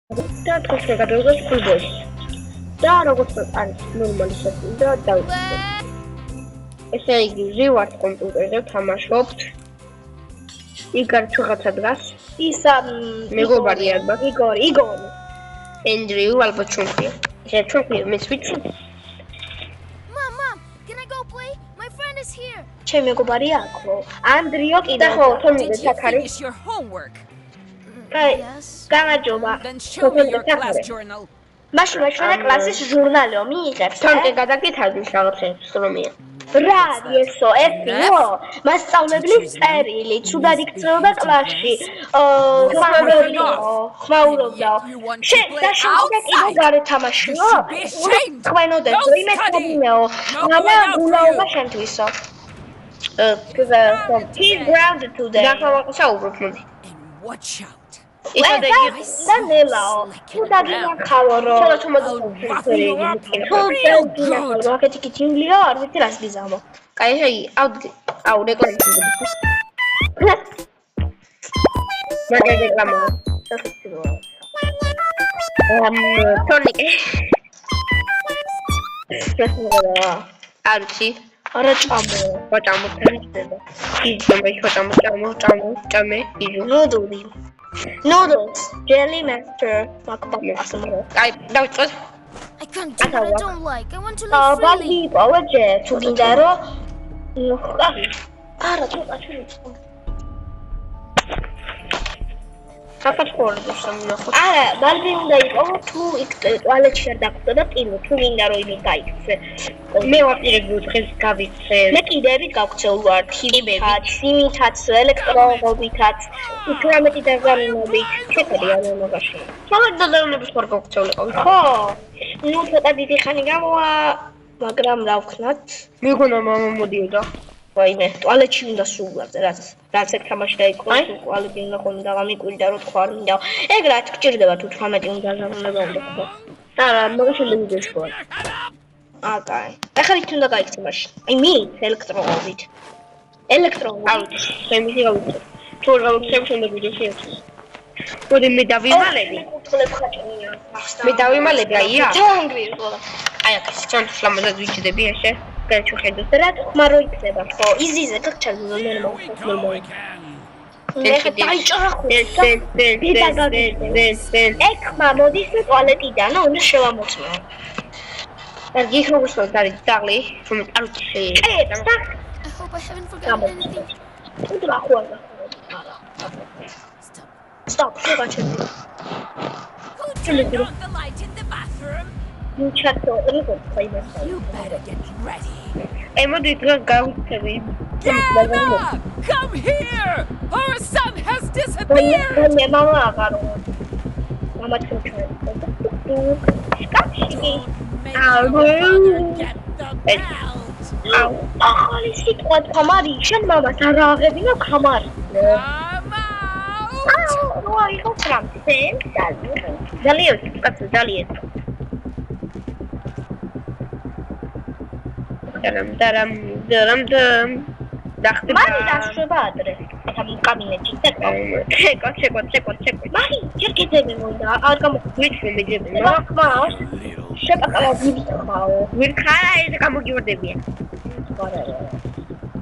და თქვენ გადავიღოთ ფულბოლს. და როგორც არის ნორმალი შეფი და დავიწყოთ. ესე იგი, ვივართ კომპიუტერზე თამაშობთ. იგარ რაღაცა დგას. ისა მეგობარი ალბათ. იგორი. ენდრიუ ალბათ ჩვენია. ეს ჩვენია, მეც ვიცი. Mom, can I go play? My friend is here. ჩემი მეგობარია აქო. ანდრიო კიდე და ხო, თორმეტ Did you საკარი. finish your homework? აი, Yes. გამარჯობა. Then show me your Totally class different. journal. მაშინ ჩვენი კლასის ჟურნალიო მიიღებს. თორმეტ გადაკითხავთ რაღაცებს რომია. რა ესო ესო მასწავლებლის წერილი ცუდად იქცეოდა კლასში ხმაურობდა შენ დაშავდა კიდე გარე თამაშიო ხვენოდეს რომ იმეს მომინეო ანა გულაობა შენთვისო he's grounded today და საუბრობ მოდი. And watch out. და ნელაო ცუდად ინახავო რომ ჩალა თომაზე თუ აქეთი კითინგლიო არ ვიცი რას გიზამო კაი ჰეი აუ რეკლამები მაგა რეკლამა თორნიკე არჩი არა ჭამო ვაჭამო თანხდება ჭამე იჟუ noodles jelly master makbaba კაი დავიწყოთ I can't do what I don't like. I want to live freely. ბალდი პოვეჯე თუ გინდა რომ არა ცოტა ჩვენი საფასკორი სამნახო არა ბალდი უნდა იყოს თუ იქ ტუალეტში არ დაგვწო და პირველ თუ გინდა რომ იმით გაიქცე მე ვაპირებდი დღეს გავიქცე მე კიდევით გავქცეულ ვარ თიბებით სიმითაც ელექტროღობითაც 18 დაზამინებით შეხედე ამ მაგაში მაგრამ დაზამინების ხარ გავქცეულიყავი ხო ნუ ცოტა დიდი ხანი გამოვა მაგრამ რა ვქნათ მეგონა მამა მოდიოდა ვაიმე ტუალეტში უნდა სულაზე რაც ეგ თამაში დაიწყო ტუალეტი უნდა ხოლმე დაღამიკვირდა რომ თქვა არ მინდა ეგ რაც გჭირდება თუ 18 უნდა დაზამინება უნდა ხო არა მაგაში ლიმიტში ვარ აკაი ახლა იქ უნდა გაიქცე მაშინ აი მე ელექტროღობით აუჩ შემიძლია გავიქცე თუ არ გავიქცე უნდა ვიდეოში ეცე მოდი მე დავიმალები მე დავიმალები აია ჯანგრიო ხო აი აქ ჩანთ ლამაზად ვიჭდები ესე გაჩუ ხედოთ რა თქმა რო იქნება ხო იზიზე გაგჩალო ნორმალურად ეხა დაიჭრა ხო ეხმა მოდის ტუალეტიდან უნდა შევამოწმო კარგი ხმოვსვათ არის დაღლი რომ არ ვიცი I hope I haven't forgotten anything. უნდა ახლა stop გაჩერდი Who turned on the light in the bathroom? ნუ ჩატო რიგო ხაიმა You better get ready. აი მოდი დღეს გავიქცევი Diana, come here! Our son has disappeared! მე მამა აღარო მამა ჩოჩო სკაფში Make your father get the belt! აუ ახალი სიტყვა თამარი შენ მამას არ აღებინა ხამარი Come out! ნუ აიღო ტრამპენ ძალიან კაცო ძალიან დარამ დახტი მარი დაშვება ადრე კაბინეტში ჩეკო მარი ჯერ კიდევ მომდა არ ვიცი მეძებენ რა ხმავს შეპაკავა ვიხაო ვირხარა ეს გამოგივარდებიან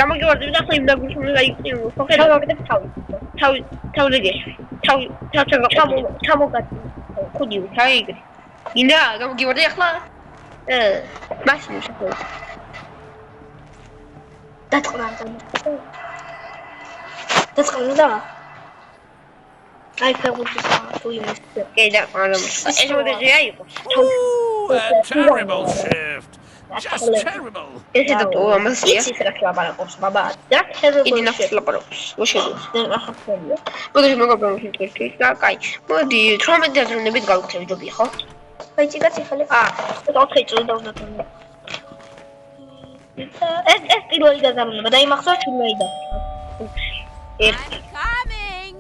გამოგივარდები და ხო იმ დაგუშული გაიქცი ხო ხედავ გავაკეთებ თავზე გეშვი ჩამოგატი ხუდი თავი იგრი ინდა გამოგივარდი ახლა მაშინ შეხვედი დაწყდა აი ფეგურში თუ იმის კედა არა ეს მოდეზე აიყო Ooh, a terrible shift. Just terrible. ესე და თუ ამასია ის რა ლაპარაკობს ბაბა და ხერხი იგი ნახოს ლაპარაკობს უშეძლო მოდი მოგაბრავ შეკეთე და კაი მოდი 18 დაზრუნებით გავიქცევი ჯობია ხო აი ციგაცი ხალე ოთხი წუთი დავდატონე ეს პირველი დაზარუნება დაიმახსოვრ ჩუმეიდა I'm coming!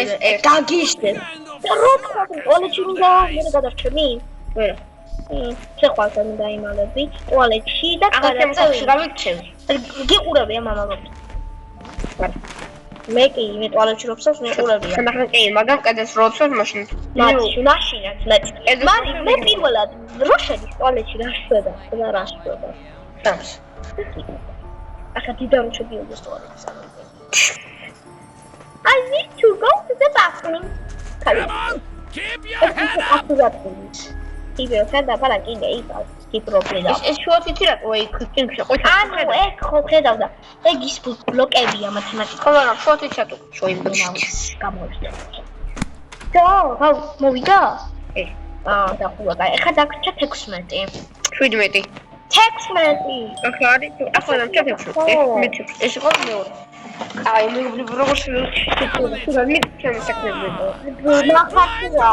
ეს დაგიშდე და რო თქვა ტუალეტში უნდა მე გადარჩენი ვერა შეხვას არ უნდა იმალები ტუალეტში და ახლა შემოსახში გავიქცევი გიყურებია მამა ვარ მე კი მე ტუალეტში როცავს მეყურებია. მაგრამ კი, მაგრამ კედელს როცავს მაშინ. მაშინაც მე პირველად რო შედის ტუალეტში რა შვება და რა შვება. თავს. ახლა დიდარ შეგიოდეს ტუალეტში. I need to go to the bathroom. Come on, keep your head up. Keep your head up, αλλά კიდე იფავს. Keep პრობლემა. ეს შუათი რა ყოი კინგში ყოი. ანუ ეგ ხო ხედავდა. ეგ ის ბლოკებია მათემატიკა. ხო, მაგრამ შუათი ჩატო. შოიმბოჩი. გამოვიდა. და მოვიდა? და ხუა, ეხლა დაგრჩა 16. 17. 16. ახლა არის, ახლა დამჭა 16. ეს იყო მეორე. აი, მე როგორ შეიძლება მე შემოსაქმებია. ნახატია.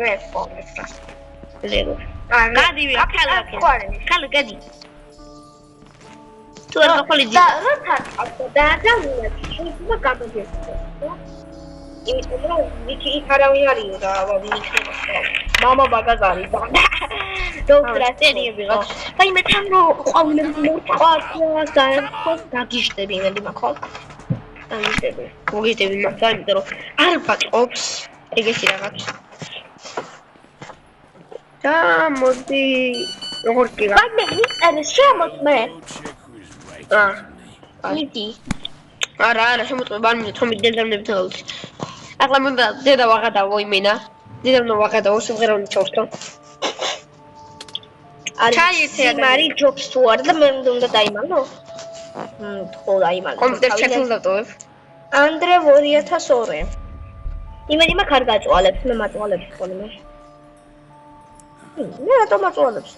რესპონსა. ზერო. გადივი, ახლა გადი. თუ არ გახოლი დი. და რა თქმა და შეიძლება გამოდიოს. იმიტომ რომ ვიქი იქ არავინ არისო და ვიქნება. მამა ბაგაზარი და დოქტორასტენი ვიღო. აი მე თან რო ყვავილები მოვყვას და ხოს დაგიშტები მე მაგალ. დაიჭები. მოგიჭები მაგალ, იმიტომ რომ არ ბაჭობს ეგეთი რაღაც. და მოდი როგორ კი რა. მე მიწერ შემოწმე. მიდი. არა, შემოწმე არ მინდა, რომ დედამნებით ავუწი. ახლა მინდა დედა ვაღადავო იმენა. დედამნო ვაღადავო სიმღერა ჩავსტო. არის მარი ჯობს თუ არ და მე უნდა დაიმალო. ხო დაიმალო. კომპიუტერს ჩექნილ დავტოვებ. ანდრე 2002. იმედი მაგ არ გაწვალებს, მე მაწვალებს ხოლმე. მე რატომ მაწვალებს?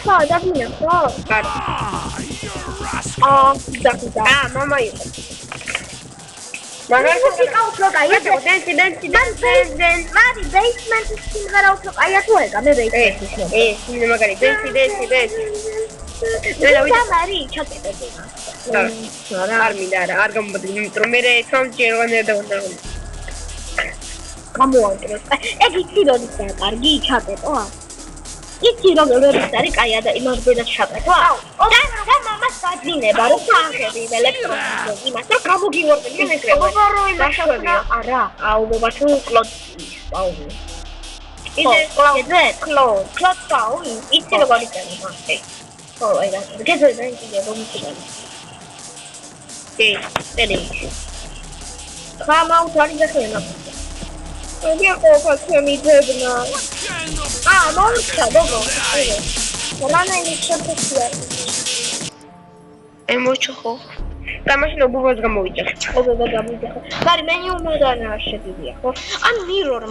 ხა, დაგინა ხო? კარ. დაგიდა. მამა იყო. მაგრამ მუსიკა უფრო კაია, დენსი. მარი ბეისმენტის სიმღერა უფრო კაია თუ ეგა, მე ბეისმენტის. მინდა მაგარი დენსი. და მარი ჩაკეტები. არ მინდა არა, არ გამომდი, იმიტომ რომ მე თამჯერ ვანერდა უნდა. გამოანკროს. ეგ იცი რომ ისაა კარგი ჩაკეტო? იცი რომ როდის არის კაია და იმარბედას ჩაკეტო? და მამას გაძინება რომ საახები ელექტრონიკა იმას და გამოგივორდები მე კრება. მაშავებია. არა, აუბობა თუ კლოდი. აუბო. იდე კლოდი. იცი რომ გიქნება. ხო, აი რა. გეზოდა ისე რომ მიციდან. დედი. ხამაუთ არის ახლა. მე ყოლა ჩემი ძებნა. მოუჩა, გოგო. რანა ის შეფეთია. ემოჩო ხო? გამაშინ ობობას გამოვიდა. ობობა გამოვიდა. მარი მენიუ მოდანა შეგიძლია, ხო? ან mirror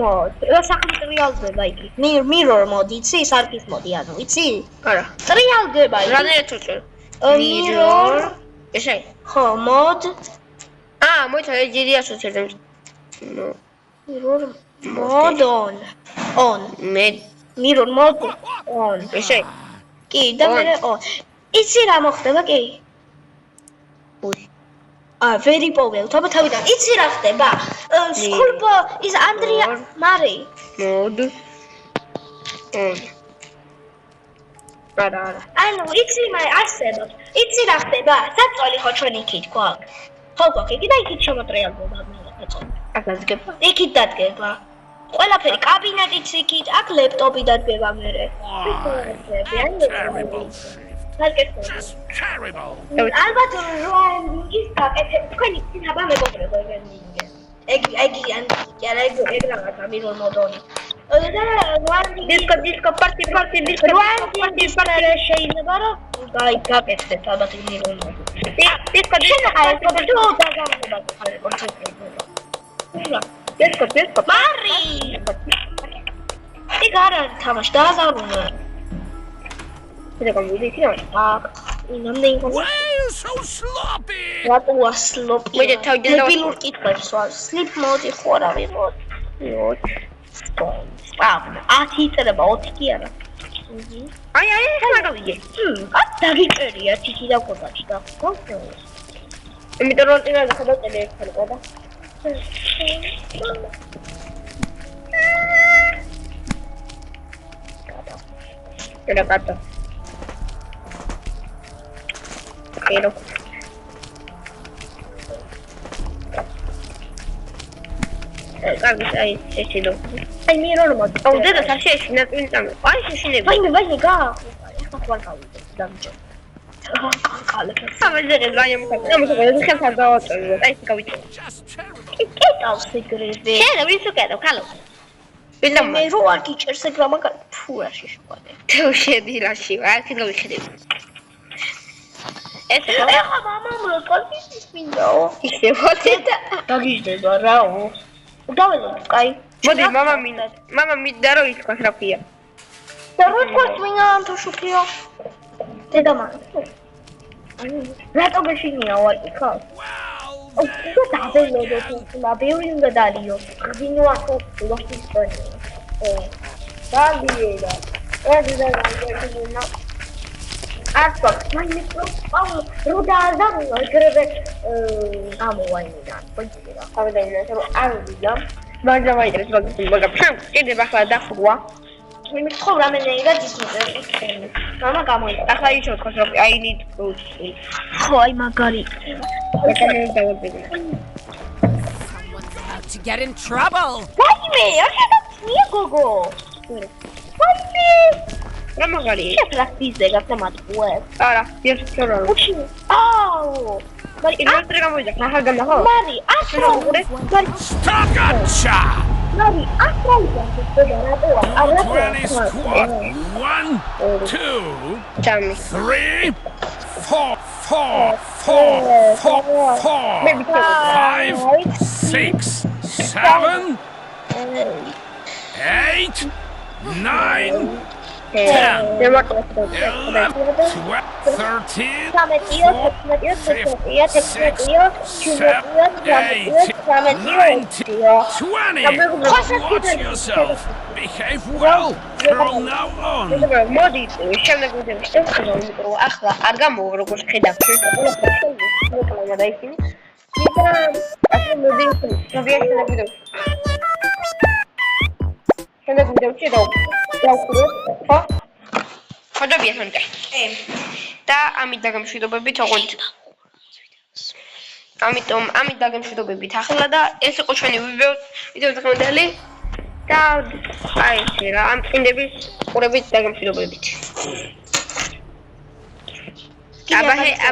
mod. რა სახლის რეალდება იგი? mirror mod, იცი? სარკის მოდი, ანუ, იცი? არა. რეალდება იგი. რანაირად წოწერ? mirror. ესე. ხო, mod. მოიცა ეჯერი ასოცირდება. mirror mod on. mirror mod on. ესე. კი, და მე on. იცი რა მოხდება კი? very povel. თობა თავიდან. იცი რა ხდება? სკულპო ის ანდრია მარი. mod. არა. ანუ იცი მე არსებობს. იცი რა ხდება? საწოლი ხო ჩვენ იქით გვაქვს. ხო გვაქვს იგი და იქით შემოტრიალდება მე საწოლი. აკაზგება. იქით დადგება. ყველაფერი კაბინეტიც იქით, აქ ლეპტოპი დადგება მერე. Just terrible. ალბათ რომ ის გაკეთებ თქვენი ცინაბა მეგობრებო ეგ არა ეგ რაღაცა მირონ მოდონი და დისკო პარტი შეიძლება რომ გაკეთდეთ ალბათ მირონ მოდონი დისკო დისკო მარი ეგ არა თამაშ დააზარუნა და გამოვიდი აქ. ინამდე Why are you so sloppy? რატო ასლოპი? მე თავიდან დებილურ კითხვებს ვარ. sleep mode ხო რა ვიღოთ? ათი იწერება 20 კი არა. აი, ხმა გავიგე. დაგიწერია თითი და კოდაჭი და. იმიტომ რომ წინა დახედავ ერთხელ და. კატა. კერო. კარგი, აი შეშინო. აი მირო მოდი. აუ დედა საშეშინა წინ წამო. აი შეშინები. ვაი გა. ეხლა ხوار გავიდე დამჭო. ამაზე რაიმ ხარ ხელთან დავაწერო. აი გავიწე. Just terrible. კეთავს ეგრევე. შენ ვინ უკეთო ხალო? ვინ და მე რო არ გიჭერს ეგ რა მაგარ ფუ რა შეშუქადე. თუ შედი რაში ვარ აქ გავიხედები. ეს ეხლა მამამ რო კოლფის მინდაო. ისე ვოდედა. დაგიждდება რაო. დაველოდო, კაი. მოდი მამა მინდა რომ ითქვა რა ქვია. და რო თქვას ვინა თუ შუქიო. დედა მაგ. რატო გეშინია ვაკითხავ? Wow. ო დაველოდო თუ მაგიური უნდა დალიო. ვინო ახო ლოქის პონი. დალიედა. ეს და არტო, მაინც რო დააზარულა ეგრევე გამოვაინიდან. პოჭირა. ავედაინა რომ არ ვიდა. მაგრამ აიდეს მაგრამ შენ კიდე ახლა დახურვა. მე მithხოვ რამენეირად ისმის. მამა გამოიდა. ახლა იშო თქოს რომ I need food. ხო, აი მაგარი. რეკომენდ დავებინა. Someone's about to get in trouble. ვაიმე, ახლა გოგო. ვაიმე. რა მაგარი? შეფლასტიზე გასამატყუეს. არა, ერთ რა. უჩი. აუ. მარი, ინვესტორი გამოვიდა, ნახა გამახო. მარი, აშროურე. მარი, Stagacha. მარი, აშროურე. არა, 20 squad. 1, 2, ჯამი. 3, 4, 4, 4, 4, 4, მე ვიცი. 5, 6, 7, 8, 9, 10, 11, 12, 13, 20. Watch yourself. Behave well from now on. მოდი, შემდეგ ვიდეოში შევხედავ, იმიტომ რომ ახლა არ გამოვ როგორც ხედავ, ყველა დაიხინე. და ასე მოდი, შევიახლებ ვიდეოში. შემდეგ ვიდეოში დავხუროთ, ხო? ხოდები ახლა. და ამით დაგემშვიდობებით, ოღონდ ამით დაგემშვიდობებით ახლა და ეს იყო ჩვენი ვიდეოს დღევანდელი და აი ესე რა ამ წინდების ყურებით დაგემშვიდობებით. აბა